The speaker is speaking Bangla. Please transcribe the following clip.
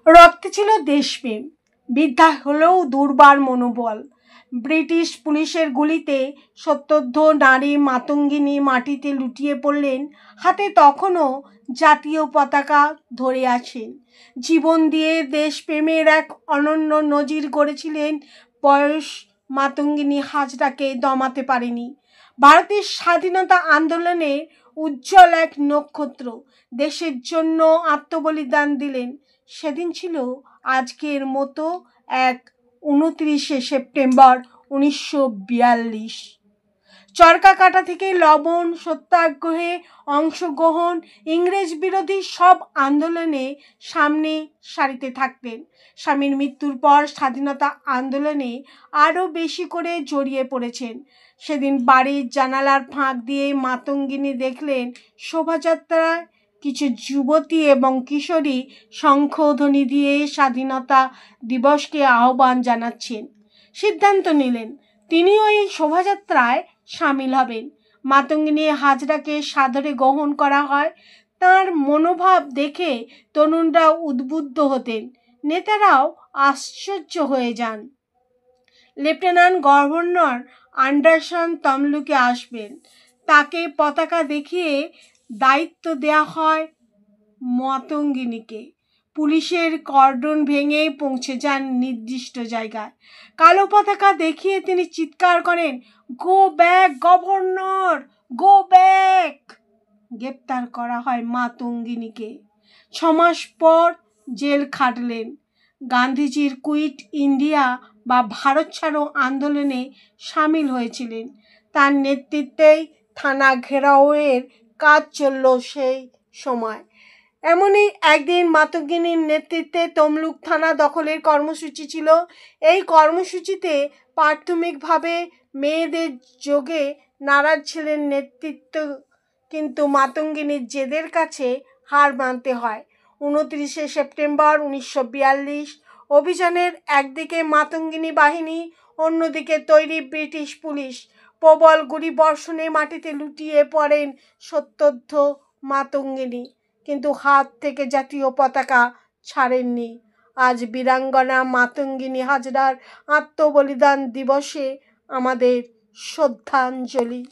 রক্তে ছিল দেশপ্রেম, বৃদ্ধা হলেও দুর্বার মনোবল। ব্রিটিশ পুলিশের গুলিতে সত্তর নারী মাতঙ্গিনী মাটিতে লুটিয়ে পড়লেন। হাতে তখনও জাতীয় পতাকা ধরে আছেন। জীবন দিয়ে দেশপ্রেমের এক অনন্য নজির গড়েছিলেন। বয়স মাতঙ্গিনী হাজরাকে দমাতে পারেনি। ভারতের স্বাধীনতা আন্দোলনে উজ্জ্বল এক নক্ষত্র, দেশের জন্য আত্মবলিদান দিলেন। সেদিন ছিল আজকের মতো এক 29শে সেপ্টেম্বর 1942। চরকা কাটা থেকে লবণ সত্যাগ্রহে অংশগ্রহণ, ইংরেজ বিরোধী সব আন্দোলনে সামনে সারিতে থাকতেন। স্বামীর মৃত্যুর পর স্বাধীনতা আন্দোলনে আরও বেশি করে জড়িয়ে পড়েছেন। সেদিন বাড়ির জানালার ফাঁক দিয়ে মাতঙ্গিনী দেখলেন শোভাযাত্রায় কিছু যুবতী এবং কিশোরী শঙ্খধ্বনি দিয়ে স্বাধীনতা দিবসকে আহ্বান জানাচ্ছেন। সিদ্ধান্ত নিলেন তিনিও এই শোভাযাত্রায় সামিল হবেন। মাতঙ্গিনী হাজরাকে সাদরে গ্রহণ করা হয়। তার মনোভাব দেখে তরুণরা উদ্বুদ্ধ হতেন, নেতারাও আশ্চর্য হয়ে যান। লেফটেন্যান্ট গভর্নর অ্যান্ডারসন তমলুকে আসবেন। তাকে পতাকা দেখিয়ে দায়িত্ব দেয়া হয় মাতঙ্গিনীকে। পুলিশের কর্ডন ভেঙে পৌঁছে যান নির্দিষ্ট জায়গায়। কালো পতাকা দেখিয়ে তিনি চিৎকার করেন, go back governor, go back. গ্রেপ্তার করা হয় মাতঙ্গিনীকে। 6 মাস পর জেল খাটলেন। গান্ধীজির কুইট ইন্ডিয়া বা ভারত ছাড়ো আন্দোলনে সামিল হয়েছিলেন। তার নেতৃত্বেই থানা ঘেরাওয়ের কাজ চলল সেই সময়। এমনই একদিন মাতঙ্গিনীর নেতৃত্বে তমলুক থানা দখলের কর্মসূচি ছিল। এই কর্মসূচিতে প্রাথমিকভাবে মেয়েদের যোগে নারাজ ছিলেন নেতৃত্ব, কিন্তু মাতঙ্গিনীর জেদের কাছে হার মানতে হয়। 29শে সেপ্টেম্বর 1942 অভিযানের একদিকে মাতঙ্গিনী বাহিনী, অন্যদিকে তৈরি ব্রিটিশ পুলিশ। প্রবল গুলি বর্ষণে মাটিতে লুটিয়ে পড়েন সত্য মাতঙ্গিনী, কিন্তু হাত থেকে জাতীয় পতাকা ছাড়েননি। আজ বীরাঙ্গনা মাতঙ্গিনী হাজরার আত্মবলিদান দিবসে আমাদের শ্রদ্ধাঞ্জলি।